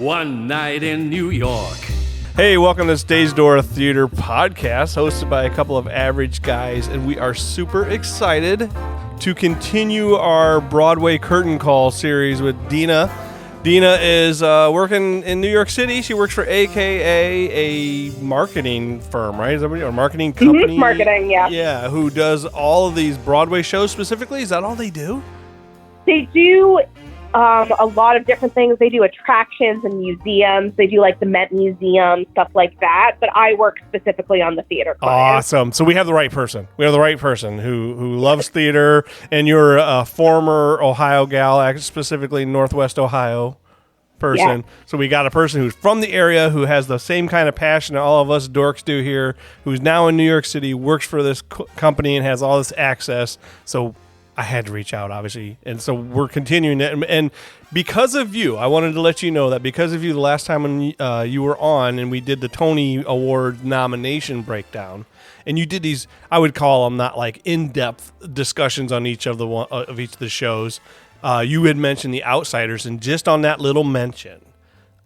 One Night in New York. Hey, welcome to Stage Door Theater Podcast, hosted by a couple of average guys, and we are super excited to continue our Broadway curtain call series with Deena. Deena is working in New York City. She works for AKA a marketing firm, right? Is that what, or marketing company? Marketing, yeah. Yeah, who does all of these Broadway shows specifically? Is that all they do? They do a lot of different things. They do attractions and museums. They do like the Met Museum, stuff like that. But I work specifically on the theater clients. Awesome. So we have the right person. We have the right person who loves theater, and you're a former Ohio gal, specifically Northwest Ohio person. Yeah. So we got a person who's from the area, who has the same kind of passion that all of us dorks do here, who's now in New York City, works for this company, and has all this access. So I had to reach out, obviously, and so we're continuing it. And because of you, I wanted to let you know that because of you, the last time when you were on and we did the Tony Award nomination breakdown, and you did these, I would call them not like in-depth discussions on each of the shows. You had mentioned The Outsiders, and just on that little mention,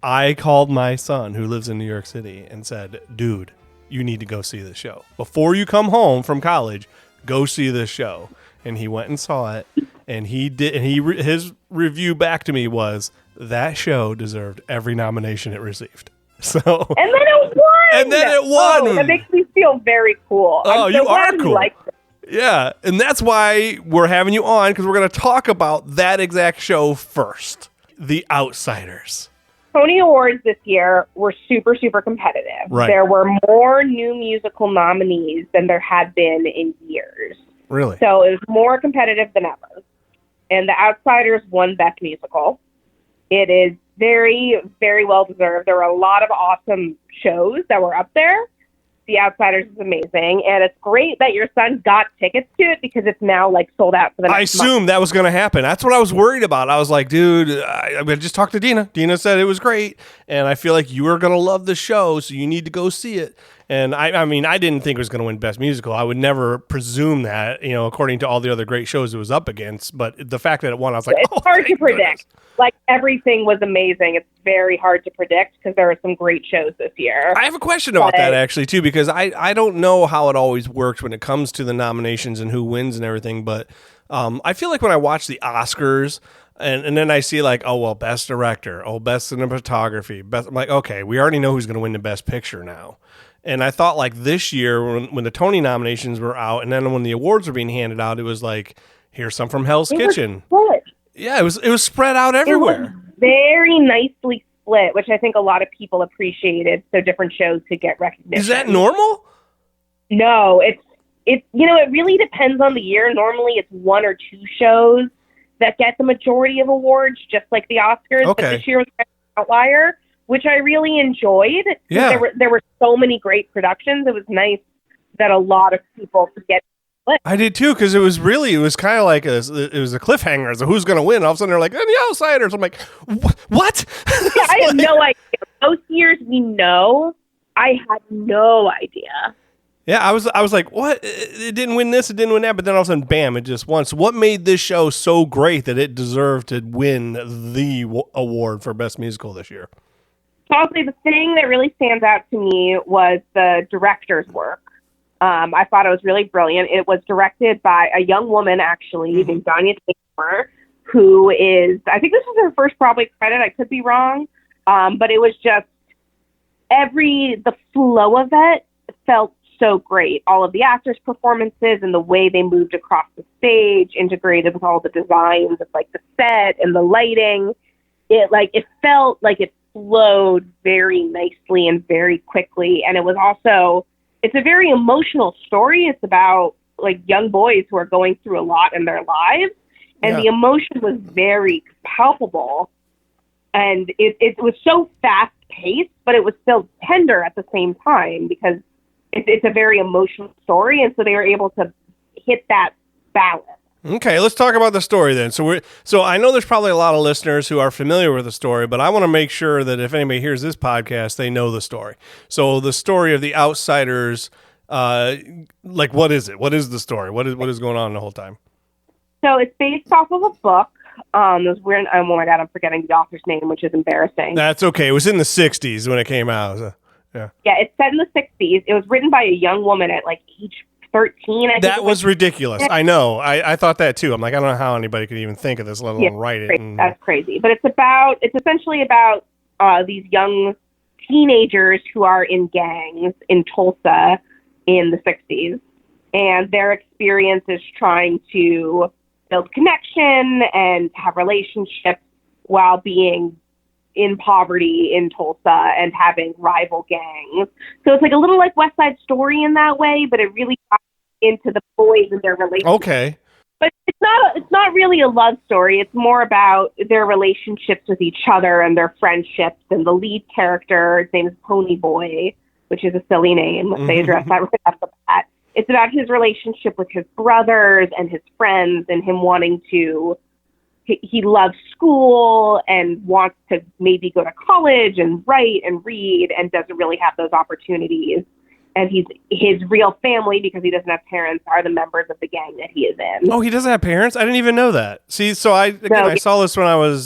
I called my son who lives in New York City and said, "Dude, you need to go see this show before you come home from college. Go see this show." And he went and saw it, and he did. And his review back to me was that show deserved every nomination it received. So and then it won. And then it won. Oh, that makes me feel very cool. Oh, I'm so you are glad cool. you liked it. Yeah, and that's why we're having you on, because we're going to talk about that exact show first, The Outsiders. Tony Awards this year were super, super competitive. Right. There were more new musical nominees than there had been in years. Really? So it was more competitive than ever. And The Outsiders won Best Musical. It is very, very well deserved. There were a lot of awesome shows that were up there. The Outsiders is amazing. And it's great that your son got tickets to it, because it's now like sold out for the next month. I assumed that was going to happen. That's what I was worried about. I was like, dude, I just talked to Deena. Deena said it was great. And I feel like you are going to love the show, so you need to go see it. And I mean, I didn't think it was going to win Best Musical. I would never presume that, according to all the other great shows it was up against. But the fact that it won, I was like, it's hard to predict. Like, everything was amazing. It's very hard to predict because there were some great shows this year. I have a question about that, actually, too, because I don't know how it always works when it comes to the nominations and who wins and everything. But I feel like when I watch the Oscars, and then I see like, oh, well, Best Director, Best Cinematography, I'm like, okay, we already know who's going to win the Best Picture now. And I thought like this year when the Tony nominations were out, and then when the awards were being handed out, it was like, here's some from Hell's Kitchen. Yeah, it was spread out everywhere. It was very nicely split, which I think a lot of people appreciated, so different shows could get recognition. Is that normal? No, it's it really depends on the year. Normally it's one or two shows that get the majority of awards, just like the Oscars. Okay. But this year was kind of an outlier, which I really enjoyed. Yeah. There were so many great productions. It was nice that a lot of people could get split. I did too, because it was kind of like it was a cliffhanger as to who's going to win. All of a sudden they're like, The Outsiders. I'm like, what? Yeah, I have no idea. Most years we know. I had no idea. Yeah, I was like, what? It didn't win this, it didn't win that, but then all of a sudden, bam, it just won. So what made this show so great that it deserved to win the award for Best Musical this year? Honestly, the thing that really stands out to me was the director's work. I thought it was really brilliant. It was directed by a young woman, actually, named Danya Taylor, who is, I think this is her first Broadway credit. I could be wrong. But it was just the flow of it felt so great. All of the actors' performances and the way they moved across the stage, integrated with all the designs of like the set and the lighting. It felt like it flowed very nicely and very quickly. And it was also, it's a very emotional story. It's about like young boys who are going through a lot in their lives. And the emotion was very palpable. And it was so fast paced, but it was still tender at the same time, because it's a very emotional story. And so they were able to hit that balance. Okay, let's talk about the story then. So I know there's probably a lot of listeners who are familiar with the story, but I want to make sure that if anybody hears this podcast, they know the story. So the story of The Outsiders, what is it? What is the story? What is going on the whole time? So it's based off of a book It was weird. Oh my God, I'm forgetting the author's name, which is embarrassing. That's okay. It was in the 60s when it came out. So, yeah. Yeah, it's set in the 60s. It was written by a young woman at like age 13. I think That was ridiculous. I know. I thought that too. I'm like, I don't know how anybody could even think of this, let alone write it. That's crazy. But it's essentially about these young teenagers who are in gangs in Tulsa in the 60s. And their experience is trying to build connection and have relationships while being in poverty in Tulsa and having rival gangs. So it's like a little like West Side Story in that way, but it really got into the boys and their relationships. Okay. But it's not really a love story. It's more about their relationships with each other and their friendships. And the lead character, his name is Pony Boy, which is a silly name. They address that right off the bat. It's about his relationship with his brothers and his friends and him wanting to, he loves school and wants to maybe go to college and write and read and doesn't really have those opportunities. And his real family, because he doesn't have parents, are the members of the gang that he is in. Oh, he doesn't have parents? I didn't even know that. See, so I saw this when I was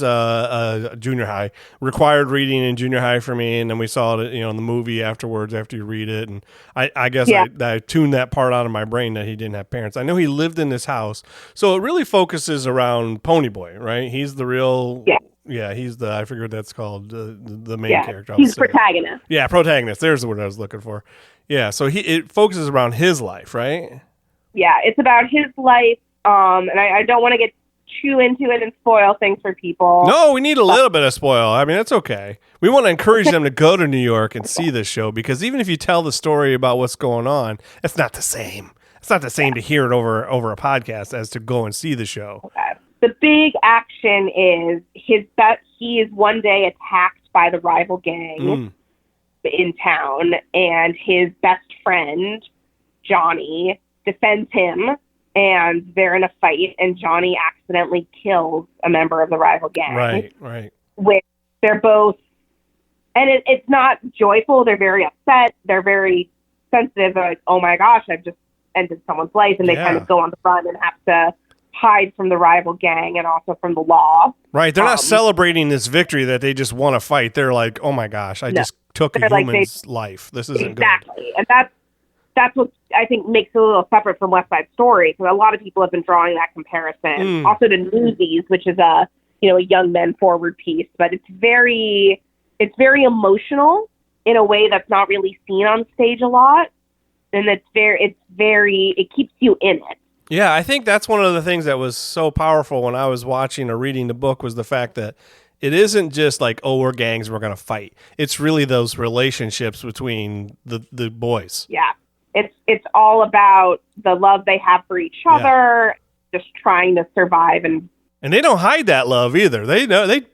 junior high. Required reading in junior high for me, and then we saw it, in the movie afterwards after you read it. And I guess I tuned that part out of my brain that he didn't have parents. I know he lived in this house, so it really focuses around Pony Boy, right? He's the real. Yeah, he's the. I figured that's called the main character. He's protagonist. Yeah, protagonist. There's the word I was looking for. Yeah, so it focuses around his life, right? Yeah, it's about his life, and I don't want to get too into it and spoil things for people. No, we need a little bit of spoil. I mean, that's okay. We want to encourage them to go to New York and see this show, because even if you tell the story about what's going on, it's not the same. It's not the same to hear it over a podcast as to go and see the show. Okay. The big action is he is one day attacked by the rival gang in town, and his best friend Johnny defends him, and they're in a fight, and Johnny accidentally kills a member of the rival gang. Right. Which they're both, and it's not joyful. They're very upset. They're very sensitive. They're like, oh my gosh, I've just ended someone's life, and they kind of go on the run and have to hide from the rival gang and also from the law. Right. They're not celebrating this victory that they just want to fight. They're like, oh my gosh, I just took a human's life. This isn't good. Exactly. And that's what I think makes it a little separate from West Side Story, because a lot of people have been drawing that comparison. Also to Newsies, which is a young men forward piece, but it's very emotional in a way that's not really seen on stage a lot. And it keeps you in it. Yeah, I think that's one of the things that was so powerful when I was watching or reading the book, was the fact that it isn't just like, oh, we're gangs, we're going to fight. It's really those relationships between the boys. Yeah. It's all about the love they have for each other, just trying to survive. And they don't hide that love either. They know they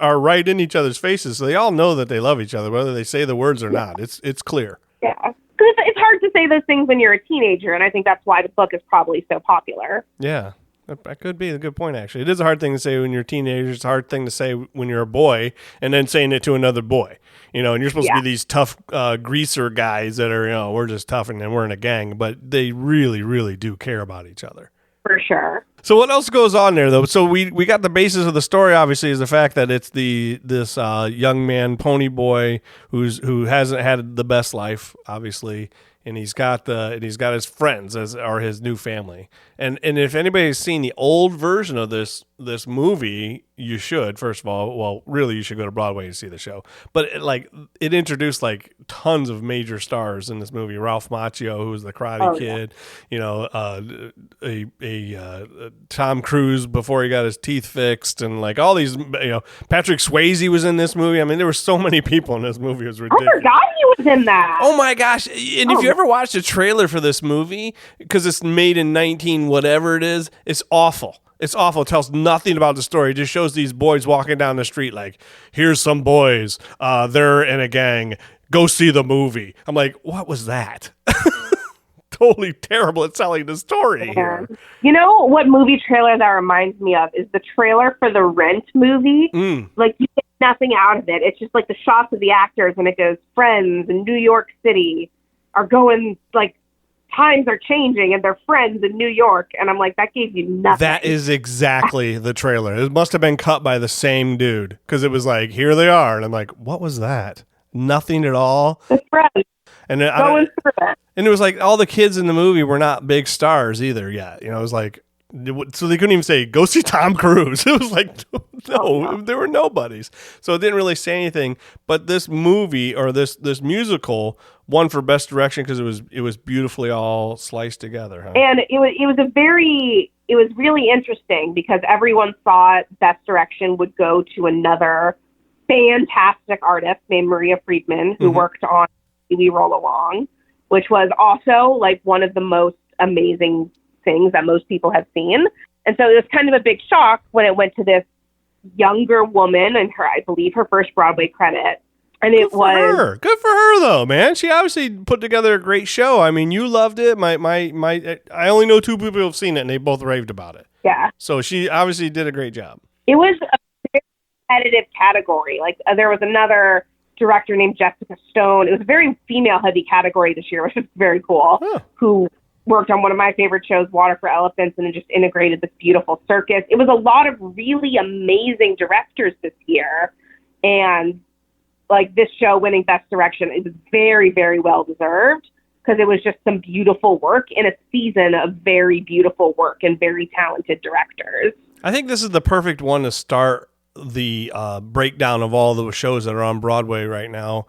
are right in each other's faces, so they all know that they love each other, whether they say the words or not. It's clear. Yeah. Because it's hard to say those things when you're a teenager, and I think that's why the book is probably so popular. Yeah, that could be a good point, actually. It is a hard thing to say when you're a teenager. It's a hard thing to say when you're a boy, and then saying it to another boy. And you're supposed to be these tough greaser guys that are, we're just tough and then we're in a gang, but they really, really do care about each other. For sure. So what else goes on there, though? So we got the basis of the story, obviously, is the fact that it's this young man, Pony Boy, who hasn't had the best life, obviously, and he's got his friends are his new family. And if anybody's seen the old version of this movie, you should. First of all, well, really, you should go to Broadway and see the show. But it introduced like tons of major stars in this movie. Ralph Macchio, who was the Karate Kid. Tom Cruise before he got his teeth fixed, and like all these. Patrick Swayze was in this movie. I mean, there were so many people in this movie. It was ridiculous. I forgot he was in that. Oh my gosh! And if you ever watched a trailer for this movie, because it's made in 19 whatever it is, it's awful. It's awful. It tells nothing about the story. It just shows these boys walking down the street like, here's some boys. They're in a gang. Go see the movie. I'm like, what was that? Totally terrible at telling the story here. You know what movie trailer that reminds me of is the trailer for the Rent movie. Like, you get nothing out of it. It's just like the shots of the actors, and it goes, friends in New York City are going like times are changing and they're friends in New York. And I'm like, that gave you nothing. That is exactly the trailer. It must have been cut by the same dude because it was like, here they are. And I'm like, what was that? Nothing at all. The friends And going through it. And it was like all the kids in the movie were not big stars either yet. You know, it was like, so they couldn't even say, go see Tom Cruise. It was like, no, there were nobodies. So it didn't really say anything. But this movie or this musical won for Best Direction because it was beautifully all sliced together. Huh? And it was really interesting because everyone thought Best Direction would go to another fantastic artist named Maria Friedman, who worked on We Roll Along, which was also like one of the most amazing things that most people have seen. And so it was kind of a big shock when it went to this younger woman and I believe her first Broadway credit. And it was good for her though, man. She obviously put together a great show. I mean, you loved it. I only know 2 people who have seen it and they both raved about it. Yeah. So she obviously did a great job. It was a very competitive category. Like there was another director named Jessica Stone. It was a very female heavy category this year, which is very cool, who worked on one of my favorite shows, Water for Elephants, and it just integrated this beautiful circus. It was a lot of really amazing directors this year. And like this show winning Best Direction, it was very, very well deserved because it was just some beautiful work in a season of very beautiful work and very talented directors. I think this is the perfect one to start the breakdown of all the shows that are on Broadway right now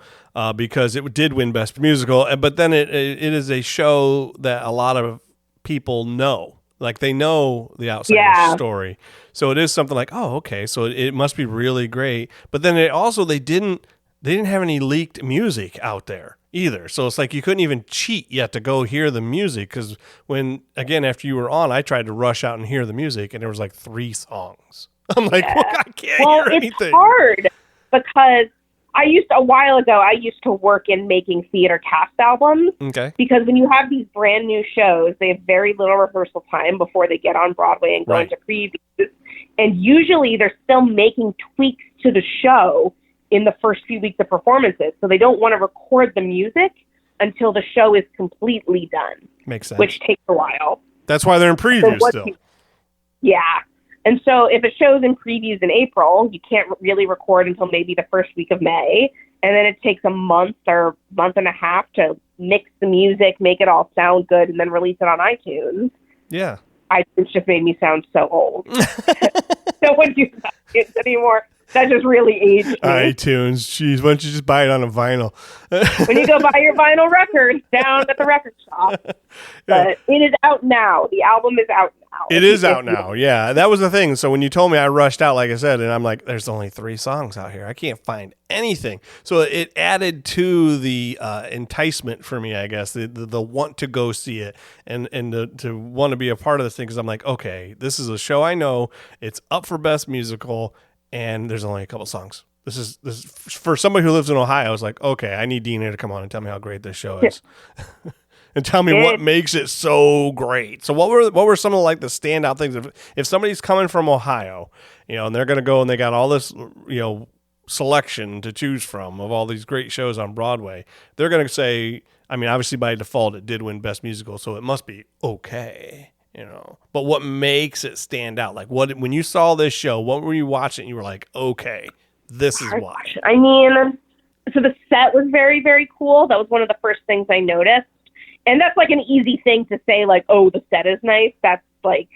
because it did win Best Musical, but then it is a show that a lot of people know. Like they know the outsider story. So it is something like, oh, okay, so it must be really great. But then they didn't have any leaked music out there either. So it's like you couldn't even cheat yet to go hear the music because after you were on, I tried to rush out and hear the music and there was like 3 songs. I'm like, well, I can't hear anything. It's hard because a while ago, I used to work in making theater cast albums. Okay. Because when you have these brand new shows, they have very little rehearsal time before they get on Broadway and go into previews. And usually they're still making tweaks to the show in the first few weeks of performances. So they don't want to record the music until the show is completely done. Makes sense. Which takes a while. That's why they're in previews still. Yeah. And so if a show's in previews in April, you can't really record until maybe the first week of May. And then it takes a month or month and a half to mix the music, make it all sound good, and then release it on iTunes. Yeah. iTunes just made me sound so old. No one uses iTunes anymore. That just really aged me. iTunes, jeez, why don't you just buy it on a vinyl? When you go buy your vinyl records down at the record shop. But it is out now. The album is out now. It is out now, yeah. That was the thing. So when you told me, I rushed out, like I said, and I'm like, there's only 3 songs out here. I can't find anything. So it added to the enticement for me, I guess, the want to go see it and to want to be a part of this thing because I'm like, okay, this is a show I know. It's up for Best Musical. And there's only a couple songs. This is for somebody who lives in Ohio. It's like, okay, I need Deena to come on and tell me how great this show is, and tell me what makes it so great. So what were some of like the standout things? If somebody's coming from Ohio, and they're gonna go and they got all this, selection to choose from of all these great shows on Broadway, they're gonna say, I mean, obviously by default it did win Best Musical, so it must be okay. But what makes it stand out? Like when you saw this show, what were you watching? And you were like, okay, this is why. I mean, so the set was very, very cool. That was one of the first things I noticed. And that's like an easy thing to say, like, oh, the set is nice. That's like,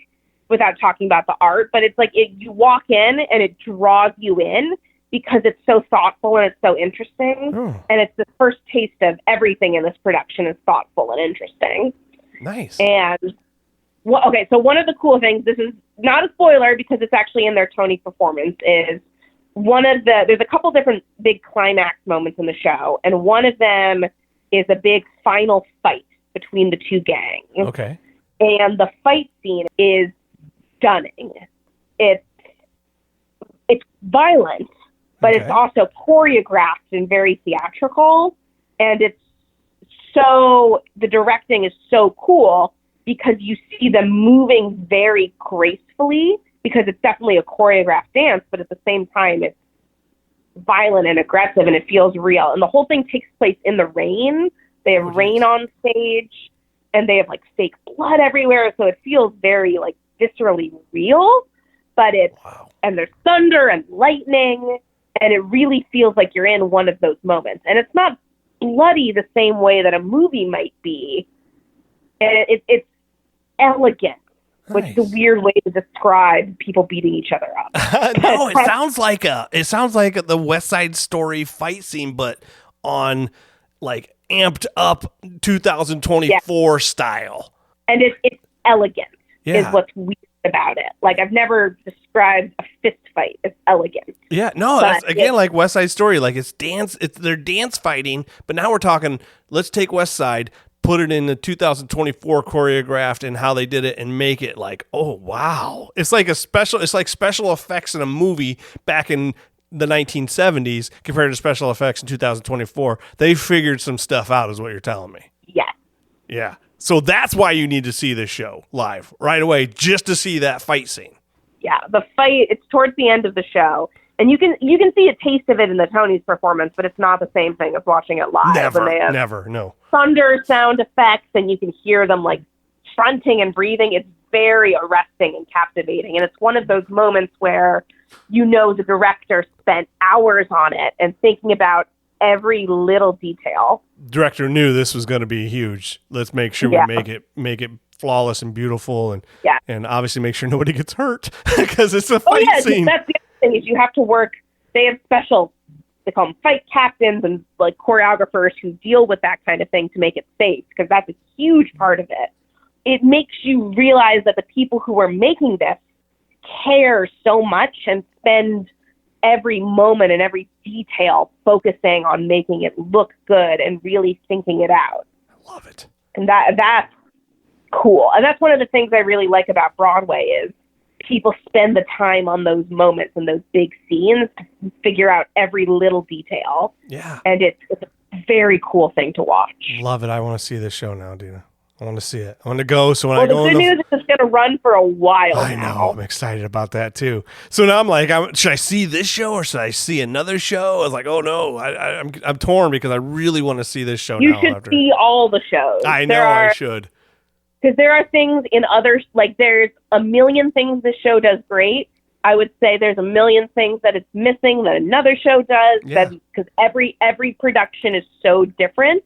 without talking about the art, but it's like you walk in and it draws you in because it's so thoughtful and it's so interesting. Oh. And it's the first taste of everything in this production is thoughtful and interesting. Nice. And so one of the cool things, this is not a spoiler because it's actually in their Tony performance, is there's a couple different big climax moments in the show, and one of them is a big final fight between the 2 gangs. Okay. And the fight scene is stunning. It's violent, but it's also choreographed and very theatrical, and the directing is so cool because you see them moving very gracefully because it's definitely a choreographed dance, but at the same time, it's violent and aggressive and it feels real. And the whole thing takes place in the rain. They have rain on stage. and they have like fake blood everywhere, so it feels very like viscerally real. But and there's thunder and lightning, and it really feels like you're in one of those moments. And it's not bloody the same way that a movie might be. And it's elegant, which is a weird way to describe people beating each other up. No, it sounds like the West Side Story fight scene, but on like amped up 2024 style. And it's elegant is what's weird about it. Like, I've never described a fist fight as elegant. Yeah, no, that's again like West Side Story. Like they're dance fighting, but now we're talking, let's take West Side, put it in the 2024 choreographed and how they did it and make it like, oh wow. It's like special effects in a movie back in the 1970s compared to special effects in 2024. They figured some stuff out is what you're telling me. Yes. Yeah. So that's why you need to see this show live right away, just to see that fight scene. Yeah, the fight, it's towards the end of the show. And you can see a taste of it in the Tony's performance, but it's not the same thing as watching it live. Never, no. Thunder sound effects, and you can hear them like fronting and breathing. It's very arresting and captivating. And it's one of those moments where you know the director spent hours on it and thinking about every little detail. Director knew this was going to be huge. Let's make sure we make it flawless and beautiful, and obviously make sure nobody gets hurt because it's a fight scene. That's the other thing is you have to work. They have special, they call them fight captains and like choreographers who deal with that kind of thing to make it safe, because that's a huge part of it. It makes you realize that the people who are making this care so much and spend every moment and every detail focusing on making it look good and really thinking it out. I love it. And that's cool. And that's one of the things I really like about Broadway is people spend the time on those moments and those big scenes to figure out every little detail. Yeah. And it's a very cool thing to watch. Love it. I want to see this show now, Deena. I want to see it. I want to go. So when I go, the good news is it's going to run for a while. I know. I'm excited about that too. So now I'm like, should I see this show or should I see another show? I was like, oh no, I'm torn because I really want to see this show. You should see all the shows. I know I should. Because there are things in others, like there's a million things this show does great. I would say there's a million things that it's missing that another show does. Because every production is so different.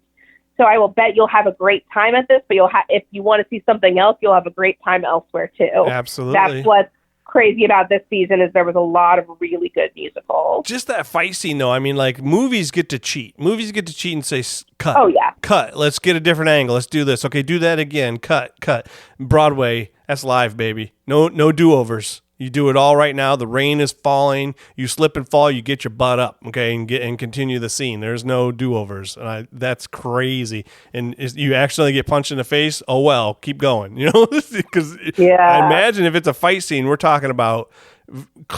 So I will bet you'll have a great time at this, but if you want to see something else, you'll have a great time elsewhere too. Absolutely. That's what's crazy about this season is there was a lot of really good musicals. Just that fight scene though. I mean, like movies get to cheat. Movies get to cheat and say, cut. Oh yeah. Cut. Let's get a different angle. Let's do this. Okay, do that again. Cut. Broadway, that's live, baby. No do-overs. You do it all right now. The rain is falling. You slip and fall. You get your butt up, okay, and continue the scene. There's no do-overs. That's crazy. And you accidentally get punched in the face. Oh well, keep going. You know, because I imagine if it's a fight scene, we're talking about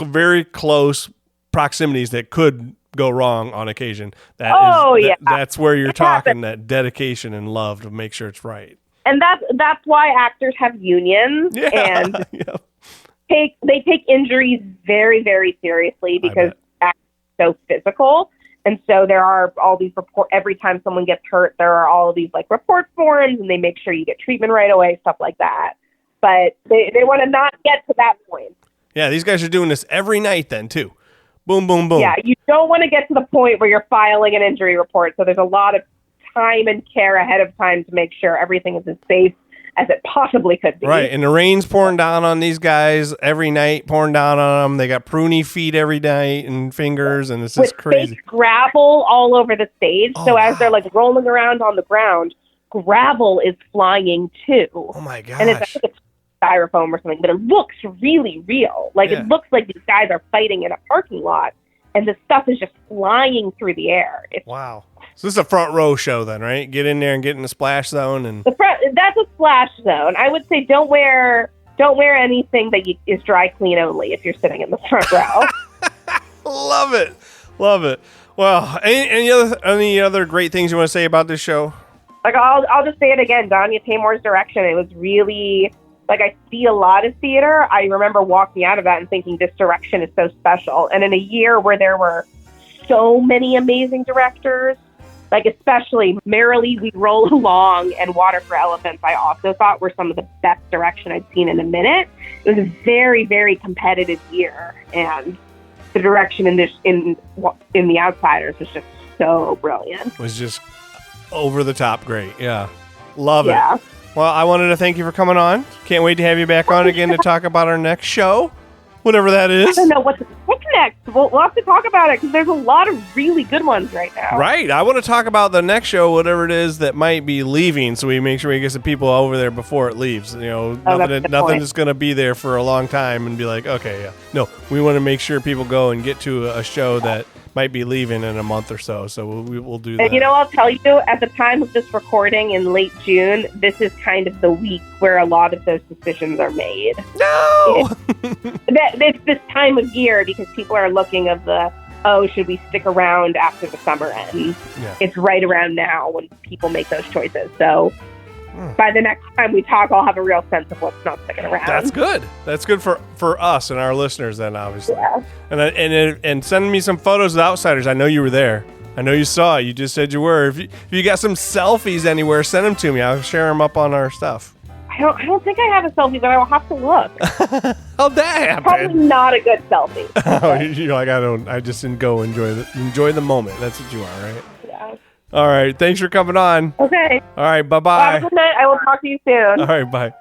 very close proximities that could go wrong on occasion. That's where you're talking that dedication and love to make sure it's right. And that's why actors have unions and. Yeah. They take injuries very, very seriously because acting is so physical. And so there are all these every time someone gets hurt, there are all of these like report forms and they make sure you get treatment right away, stuff like that. But they want to not get to that point. Yeah, these guys are doing this every night then too. Boom, boom, boom. Yeah, you don't want to get to the point where you're filing an injury report. So there's a lot of time and care ahead of time to make sure everything is as safe as it possibly could be. Right, and the rain's pouring down on these guys every night, pouring down on them. They got pruny feet every night and fingers, and it's just crazy. With gravel all over the stage, as they're like rolling around on the ground, gravel is flying too. Oh my gosh. And it's like styrofoam or something, but it looks really real. Like it looks like these guys are fighting in a parking lot, and the stuff is just flying through the air. Wow. So this is a front row show then, right? Get in there and get in the splash zone, and that's a splash zone. I would say don't wear anything that is dry clean only if you're sitting in the front row. Love it. Well, any other great things you want to say about this show? Like I'll just say it again. Danya Taymor's direction. It was really like I see a lot of theater. I remember walking out of that and thinking this direction is so special. And in a year where there were so many amazing directors, like especially Merrily We Roll Along and Water for Elephants, I also thought were some of the best direction I'd seen in a minute. It was a very, very competitive year, and the direction in The Outsiders was just so brilliant. It was just over the top great. Yeah. Love it. Yeah. Well, I wanted to thank you for coming on. Can't wait to have you back on again to talk about our next show, whatever that is. I don't know what's next. We'll have to talk about it because there's a lot of really good ones right now. Right. I want to talk about the next show, whatever it is that might be leaving, so we make sure we get some people over there before it leaves. You know, nothing is going to be there for a long time and be like, okay, yeah. No, we want to make sure people go and get to a show that might be leaving in a month or so. So we'll do that. And I'll tell you, at the time of this recording in late June, this is kind of the week where a lot of those decisions are made. No! It's this time of year because people are looking of should we stick around after the summer ends? Yeah. It's right around now when people make those choices. So by the next time we talk, I'll have a real sense of what's not sticking around. That's good. That's good for us and our listeners then, obviously. Yeah. And send me some photos of Outsiders. I know you were there. I know you saw it. You just said you were. If you got some selfies anywhere, send them to me. I'll share them up on our stuff. I don't think I have a selfie, but I will have to look. How'd that happen? Probably not a good selfie. You're like, I just didn't go enjoy the moment. That's what you are, right? Yeah. All right. Thanks for coming on. Okay. All right. Bye-bye. Have a good night. I will talk to you soon. All right. Bye.